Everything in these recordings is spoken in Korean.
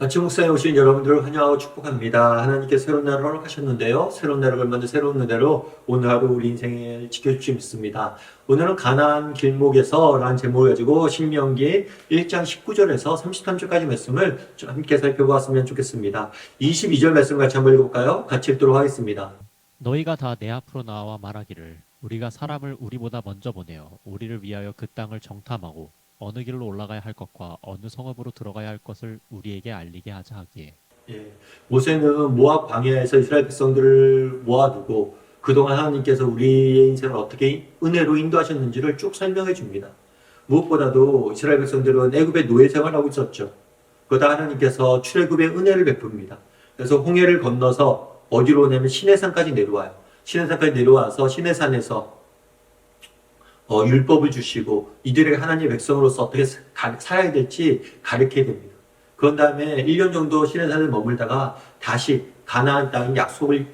같이 묵상에 오신 여러분들을 환영하고 축복합니다. 하나님께서 새로운 날을 허락하셨는데요. 새로운 날을 걸면서 새로운 은혜로 오늘 하루 우리 인생을 지켜주시고 있습니다. 오늘은 가나안 길목에서 라는 제목을 가지고 신명기 1장 19절에서 33절까지 말씀을 좀 함께 살펴보았으면 좋겠습니다. 22절 말씀 같이 한번 읽어볼까요? 같이 읽도록 하겠습니다. 너희가 다 내 앞으로 나와 말하기를 우리가 사람을 우리보다 먼저 보내어 우리를 위하여 그 땅을 정탐하고 어느 길로 올라가야 할 것과 어느 성읍으로 들어가야 할 것을 우리에게 알리게 하자 하기에. 예, 모세는 모압 광야에서 이스라엘 백성들을 모아두고 그동안 하나님께서 우리의 인생을 어떻게 은혜로 인도하셨는지를 쭉 설명해 줍니다. 무엇보다도 이스라엘 백성들은 애굽의 노예 생활하고 있었죠. 그러다 하나님께서 출애굽의 은혜를 베풉니다. 그래서 홍해를 건너서 어디로 오냐면 시내산까지 내려와요. 시내산까지 내려와서 시내산에서 율법을 주시고 이들에게 하나님의 백성으로서 어떻게 살아야 될지 가르쳐야 됩니다. 그런 다음에 1년 정도 시내산에 머물다가 다시 가나안 땅인 약속의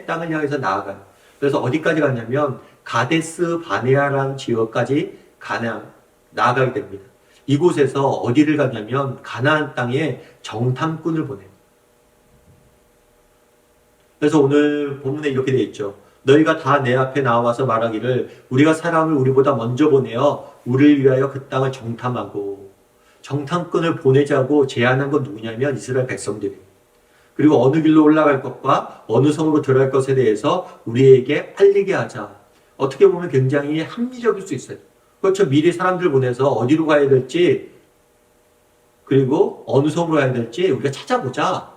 땅을 향해서 나아가요. 그래서 어디까지 갔냐면 가데스 바네아라는 지역까지 나아가게 됩니다. 이곳에서 어디를 갔냐면 가나안 땅에 정탐꾼을 보내요. 그래서 오늘 본문에 이렇게 되어 있죠. 너희가 다 내 앞에 나와서 말하기를 우리가 사람을 우리보다 먼저 보내어 우리를 위하여 그 땅을 정탐하고, 정탐꾼을 보내자고 제안한 건 누구냐면 이스라엘 백성들이. 그리고 어느 길로 올라갈 것과 어느 성으로 들어갈 것에 대해서 우리에게 알리게 하자. 어떻게 보면 굉장히 합리적일 수 있어요. 그렇죠. 미리 사람들 보내서 어디로 가야 될지, 그리고 어느 성으로 가야 될지 우리가 찾아보자.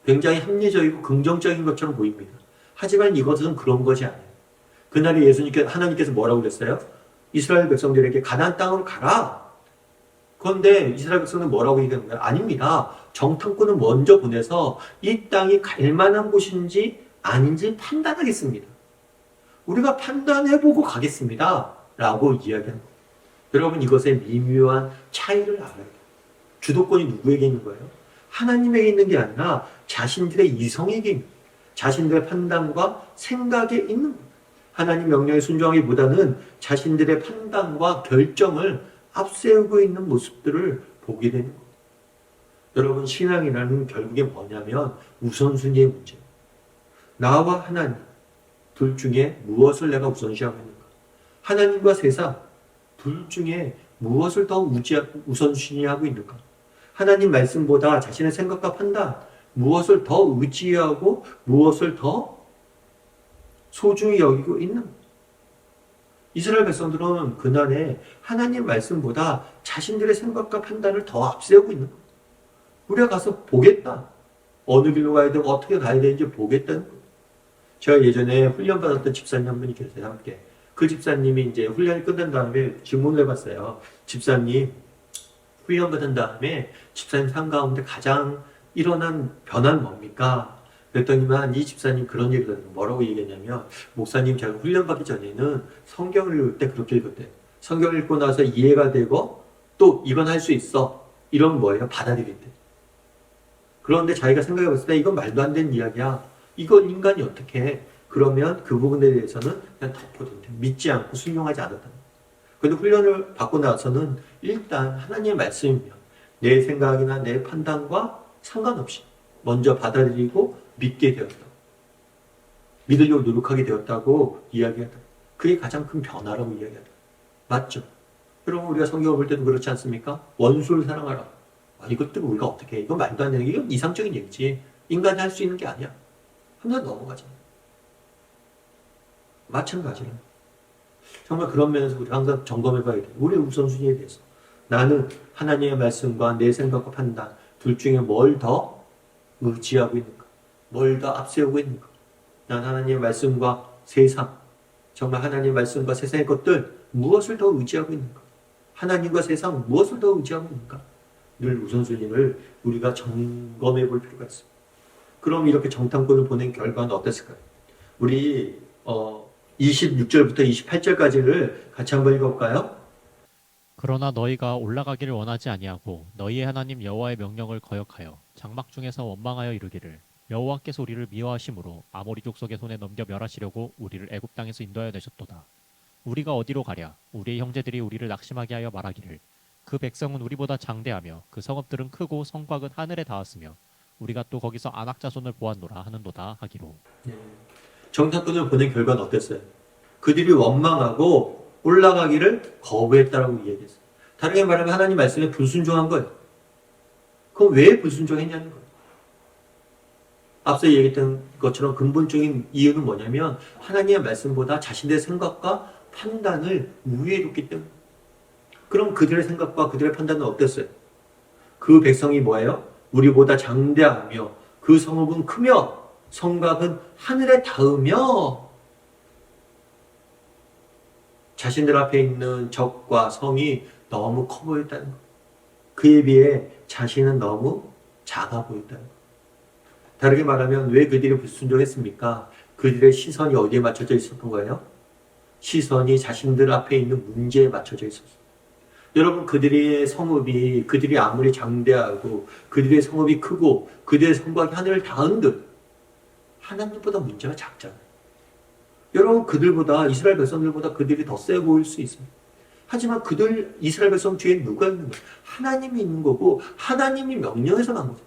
굉장히 합리적이고 긍정적인 것처럼 보입니다. 하지만 이것은 그런 것이 아니에요. 그날에 하나님께서 뭐라고 그랬어요? 이스라엘 백성들에게 가나안 땅으로 가라. 그런데 이스라엘 백성은 뭐라고 얘기하는 거예요? 아닙니다. 정탐꾼을 먼저 보내서 이 땅이 갈 만한 곳인지 아닌지 판단하겠습니다. 우리가 판단해보고 가겠습니다. 라고 이야기하는 거예요. 여러분, 이것의 미묘한 차이를 알아야 돼요. 주도권이 누구에게 있는 거예요? 하나님에게 있는 게 아니라 자신들의 이성에게 있는 거예요. 자신들의 판단과 생각에 있는 거예요. 하나님 명령에 순종하기보다는 자신들의 판단과 결정을 앞세우고 있는 모습들을 보게 되는 거예요. 여러분, 신앙이라는 결국에 뭐냐면 우선순위의 문제예요. 나와 하나님 둘 중에 무엇을 내가 우선시하고 있는가? 하나님과 세상 둘 중에 무엇을 더 우선순위하고 있는가? 하나님 말씀보다 자신의 생각과 판단, 무엇을 더 의지하고 무엇을 더 소중히 여기고 있는 이스라엘 백성들은 그날에 하나님 말씀보다 자신들의 생각과 판단을 더 앞세우고 있는 거예요. 우리가 가서 보겠다. 어느 길로 가야 되고 어떻게 가야 되는지 보겠다는 거예요. 제가 예전에 훈련받았던 집사님 한 분이 계세요. 함께. 그 집사님이 이제 훈련이 끝난 다음에 질문을 해봤어요. 집사님, 훈련받은 다음에 집사님 삶 가운데 가장 일어난 변화는 뭡니까? 그랬더니만 이 집사님 그런 얘기를 하더라고요. 뭐라고 얘기했냐면, 목사님 제가 훈련받기 전에는 성경을 읽을 때 그렇게 읽었대요. 성경을 읽고 나서 이해가 되고 또 이건 할 수 있어. 이런 뭐예요? 받아들일 때. 그런데 자기가 생각해 봤을 때 이건 말도 안 되는 이야기야. 이건 인간이 어떻게 해? 그러면 그 부분에 대해서는 그냥 덮어둔대. 믿지 않고 순종하지 않았다. 근데 훈련을 받고 나서는 일단 하나님의 말씀이면 내 생각이나 내 판단과 상관없이 먼저 받아들이고 믿게 되었다. 믿으려고 노력하게 되었다고 이야기하다. 그게 가장 큰 변화라고 이야기하다. 맞죠? 여러분, 우리가 성경을 볼 때도 그렇지 않습니까? 원수를 사랑하라. 이것들은 우리가 어떻게 해? 이건 말도 안 되는 게 이건 이상적인 얘기지. 인간이 할 수 있는 게 아니야. 하면서 넘어가잖아. 마찬가지로. 정말 그런 면에서 우리가 항상 점검해 봐야 돼. 우리의 우선순위에 대해서. 나는 하나님의 말씀과 내 생각과 판단 둘 중에 뭘 더 의지하고 있는가? 뭘 더 앞세우고 있는가? 난 하나님의 말씀과 세상, 정말 하나님의 말씀과 세상의 것들 무엇을 더 의지하고 있는가? 하나님과 세상 무엇을 더 의지하고 있는가? 늘 우선순위를 우리가 점검해 볼 필요가 있습니다. 그럼 이렇게 정탐꾼을 보낸 결과는 어땠을까요? 우리 26절부터 28절까지를 같이 한번 읽어볼까요? 그러나 너희가 올라가기를 원하지 아니하고 너희의 하나님 여호와의 명령을 거역하여 장막 중에서 원망하여 이르기를 여호와께서 우리를 미워하심으로 아모리 족속의 손에 넘겨 멸하시려고 우리를 애굽 땅에서 인도하여 내셨도다. 우리가 어디로 가랴? 우리의 형제들이 우리를 낙심하게 하여 말하기를 그 백성은 우리보다 장대하며 그 성읍들은 크고 성곽은 하늘에 닿았으며 우리가 또 거기서 안악 자손을 보았노라 하는도다 하기로. 예. 정탐꾼을 보낸 결과는 어땠어요? 그들이 원망하고 올라가기를 거부했다라고 이야기했어요. 다르게 말하면 하나님 말씀에 불순종한 거예요. 그럼 왜 불순종했냐는 거예요. 앞서 얘기했던 것처럼 근본적인 이유는 뭐냐면 하나님의 말씀보다 자신의 생각과 판단을 우위에 뒀기 때문에. 그럼 그들의 생각과 그들의 판단은 어땠어요? 그 백성이 뭐예요? 우리보다 장대하며 그 성읍은 크며 성곽은 하늘에 닿으며 자신들 앞에 있는 적과 성이 너무 커 보였다는 것. 그에 비해 자신은 너무 작아 보였다는 것. 다르게 말하면 왜 그들이 불순종했습니까? 그들의 시선이 어디에 맞춰져 있었던 거예요? 시선이 자신들 앞에 있는 문제에 맞춰져 있었어요. 여러분, 그들의 성읍이, 그들이 아무리 장대하고 그들의 성읍이 크고 그들의 성곽이 하늘을 닿은들 하나님보다 문제가 작잖아요. 여러분, 그들보다, 이스라엘 백성들보다 그들이 더 세 보일 수 있어요. 하지만 그들 이스라엘 백성 뒤에 누가 있는 거예요? 하나님이 있는 거고 하나님이 명령해서 간 거죠.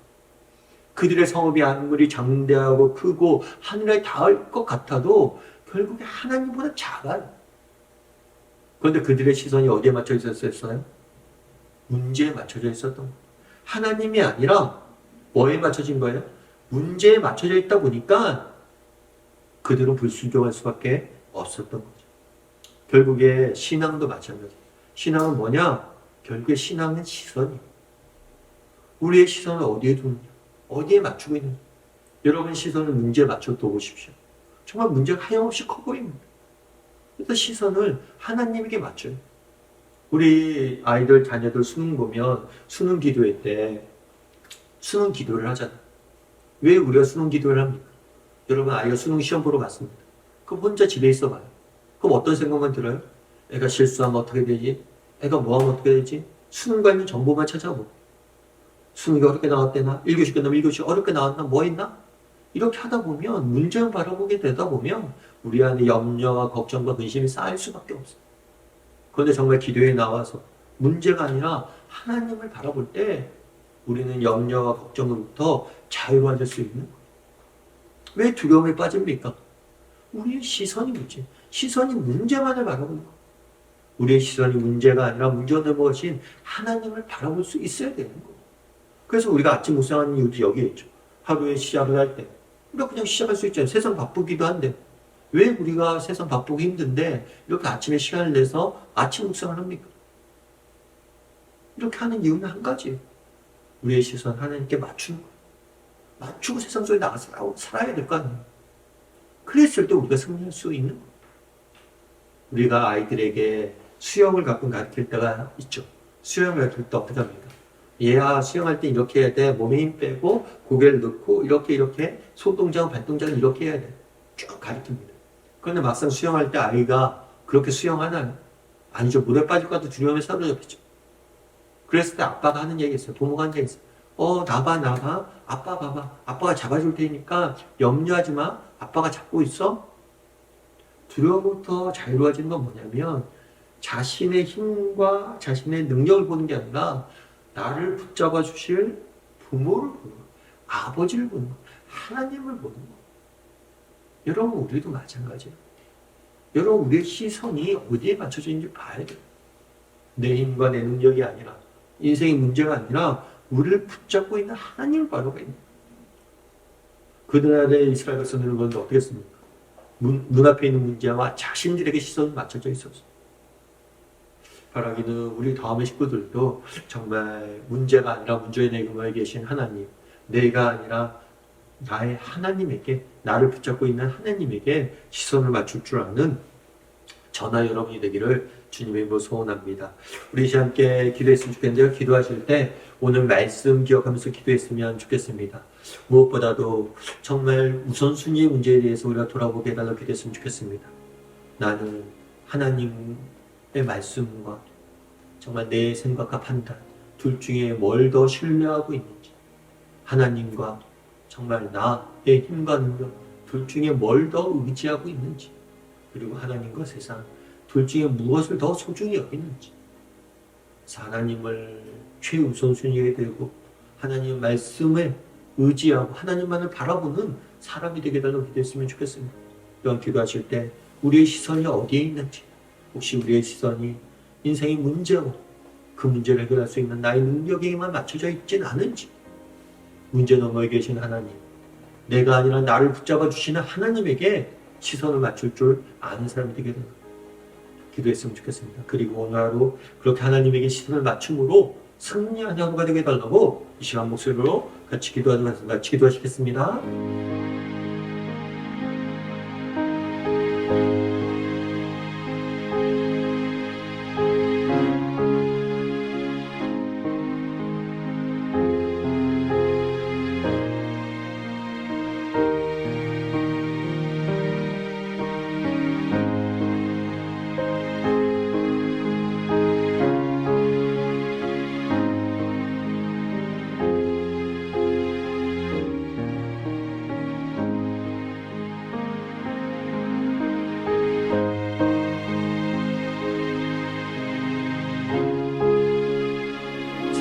그들의 성읍이 아무리 장대하고 크고 하늘에 닿을 것 같아도 결국에 하나님보다 작아요. 그런데 그들의 시선이 어디에 맞춰 있었어요? 문제에 맞춰져 있었던 거예요. 하나님이 아니라 뭐에 맞춰진 거예요? 문제에 맞춰져 있다 보니까 그들은 불순종할 수밖에 없었던 거죠. 결국에 신앙도 마찬가지예요. 신앙은 뭐냐? 결국에 신앙은 시선이에요. 우리의 시선을 어디에 두느냐? 어디에 맞추고 있느냐? 여러분 시선을 문제에 맞춰 두보십시오. 정말 문제가 하염없이 커 보입니다. 그래서 시선을 하나님에게 맞춰요. 우리 아이들, 자녀들 수능 보면 수능 기도회 때 수능 기도를 하잖아요. 왜 우리가 수능 기도를 합니까? 여러분 아이가 수능 시험 보러 갔습니다. 그럼 혼자 집에 있어 봐요. 그럼 어떤 생각만 들어요? 애가 실수하면 어떻게 되지? 애가 뭐하면 어떻게 되지? 수능 관련 정보만 찾아보고 수능이 어렵게 나왔대나? 1교시 끝나면 1교시 어렵게 나왔나? 뭐 했나? 이렇게 하다 보면 문제만 바라보게 되다 보면 우리 안에 염려와 걱정과 근심이 쌓일 수밖에 없어요. 그런데 정말 기도에 나와서 문제가 아니라 하나님을 바라볼 때 우리는 염려와 걱정으로부터 자유로워질 수 있는 거예요. 왜 두려움에 빠집니까? 우리의 시선이 문제. 시선이 문제만을 바라보는 거예요. 우리의 시선이 문제가 아니라 문제 넘어신 하나님을 바라볼 수 있어야 되는 거예요. 그래서 우리가 아침 묵상하는 이유도 여기에 있죠. 하루에 시작을 할 때. 우리가 그냥 시작할 수 있잖아요. 세상 바쁘기도 한데. 왜 우리가 세상 바쁘고 힘든데 이렇게 아침에 시간을 내서 아침 묵상을 합니까? 이렇게 하는 이유는 한 가지예요. 우리의 시선 하나님께 맞추는 거예요. 맞추고 세상 속에 나가서 살아야 될 거 아니에요. 그랬을 때 우리가 승리할 수 있는 거예요. 우리가 아이들에게 수영을 가끔 가르칠 때가 있죠. 수영을 가르칠 때 어떻게 합니까? 얘야 수영할 때 이렇게 해야 돼. 몸에 힘 빼고 고개를 넣고 이렇게 손동작과 발동작을 이렇게 해야 돼. 쭉 가르칩니다. 그런데 막상 수영할 때 아이가 그렇게 수영하나요? 아니죠. 물에 빠질 것 같아 두려움에 사로잡히죠. 그랬을 때 아빠가 하는 얘기 있어요. 부모가 하는 얘기 있어요. 나봐. 아빠 봐봐. 아빠가 잡아줄 테니까 염려하지 마. 아빠가 잡고 있어. 두려움부터 자유로워지는 건 뭐냐면 자신의 힘과 자신의 능력을 보는 게 아니라 나를 붙잡아 주실 부모를 보는 거, 아버지를 보는 거, 하나님을 보는 거. 여러분 우리도 마찬가지예요. 여러분 우리의 시선이 어디에 맞춰져 있는지 봐야 돼요. 내 힘과 내 능력이 아니라 인생의 문제가 아니라 우리를 붙잡고 있는 하나님을 바라보고 있는 거예요. 그들의 이스라엘 백성들은 그런데 어떻게 했습니까? 눈앞에 있는 문제와 자신들에게 시선이 맞춰져 있었어. 바라기는 우리 다음의 식구들도 정말 문제가 아니라 문제의 내금에 계신 하나님, 내가 아니라 나의 하나님에게, 나를 붙잡고 있는 하나님에게 시선을 맞출 줄 아는 저나 여러분이 되기를 주님의 이름으로 소원합니다. 우리 이제 함께 기도했으면 좋겠는데요. 기도하실 때 오늘 말씀 기억하면서 기도했으면 좋겠습니다. 무엇보다도 정말 우선순위의 문제에 대해서 우리가 돌아보게 해달라고 기도했으면 좋겠습니다. 나는 하나님의 말씀과 정말 내 생각과 판단 둘 중에 뭘 더 신뢰하고 있는지, 하나님과 정말 나의 힘과 능력 둘 중에 뭘 더 의지하고 있는지, 그리고 하나님과 세상 둘 중에 무엇을 더 소중히 여기는지, 그래서 하나님을 최우선순위에 두고 하나님 말씀에 의지하고 하나님만을 바라보는 사람이 되게 달라고 기도했으면 좋겠습니다. 또한 기도하실 때 우리의 시선이 어디에 있는지, 혹시 우리의 시선이 인생의 문제고 그 문제를 해결할 수 있는 나의 능력에만 맞춰져 있진 않은지, 문제 너머에 계신 하나님, 내가 아니라 나를 붙잡아 주시는 하나님에게 시선을 맞출 줄 아는 사람이 되게 됩니다. 기도했으면 좋겠습니다. 그리고 오늘 하루 그렇게 하나님에게 시선을 맞춤으로 승리하는 하루가 되게 해달라고 이 시간 목소리로 같이 기도하시겠습니다.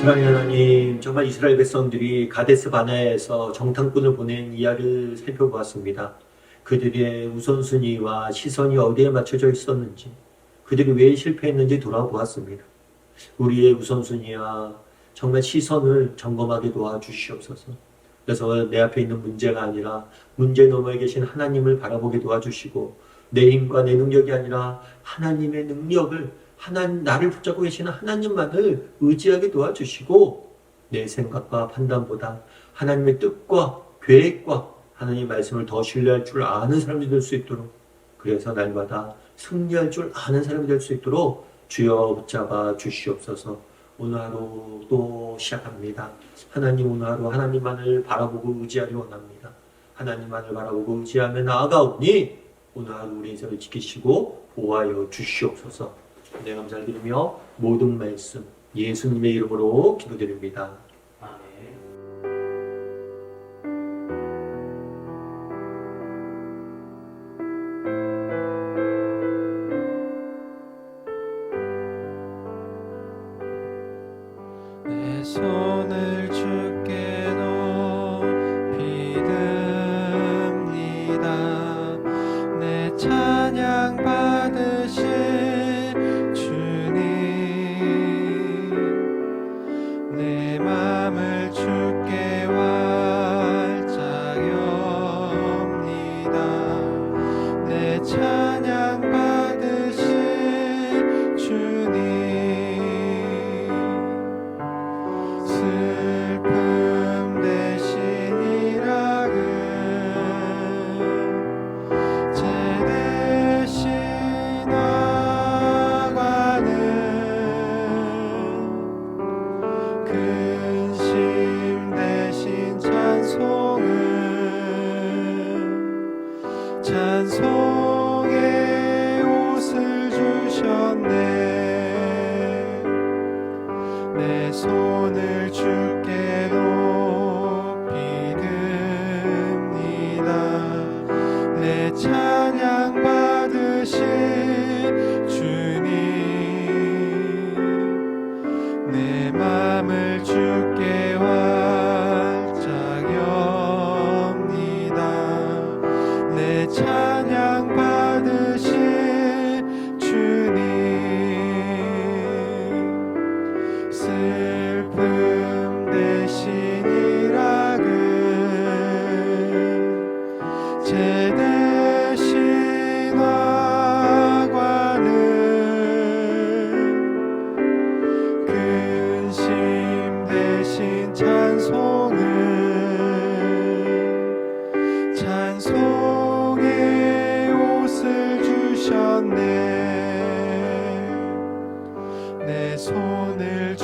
사랑하는 하나님, 정말 이스라엘 백성들이 가데스 바네아에서 정탐꾼을 보낸 이야기를 살펴보았습니다. 그들의 우선순위와 시선이 어디에 맞춰져 있었는지, 그들이 왜 실패했는지 돌아보았습니다. 우리의 우선순위와 정말 시선을 점검하게 도와주시옵소서. 그래서 내 앞에 있는 문제가 아니라 문제 너머에 계신 하나님을 바라보게 도와주시고, 내 힘과 내 능력이 아니라 하나님의 능력을, 나를 붙잡고 계시는 하나님만을 의지하게 도와주시고, 내 생각과 판단보다 하나님의 뜻과 계획과 하나님의 말씀을 더 신뢰할 줄 아는 사람이 될 수 있도록, 그래서 날마다 승리할 줄 아는 사람이 될 수 있도록 주여 붙잡아 주시옵소서. 오늘 하루 또 시작합니다. 하나님, 오늘 하루 하나님만을 바라보고 의지하려 원합니다. 하나님만을 바라보고 의지하며 나아가오니 오늘 하루 우리 인생을 지키시고 보호하여 주시옵소서. 네, 감사드리며 모든 말씀 예수님의 이름으로 기도드립니다. 아멘. 내 손을 주께 높이 듭니다. 내 찬양 받으신 내 맘을 주께 활짝 엽니다. 내 찬양 받으신 주님, 슬픔 대신 일하금 죄 대신 나가는 근심 대신 찬송의 옷을 주셨네. 내 손을 주께 높이 듭니다. 내 찬양 받으신 주님, 내 맘을 주께 활짝 엽니다. 내 찬양 받으신 주님, 슬픔 대신 일하금 죄 대신 화관은 근심 대신 찬송의 옷을 주셨네. 내 손을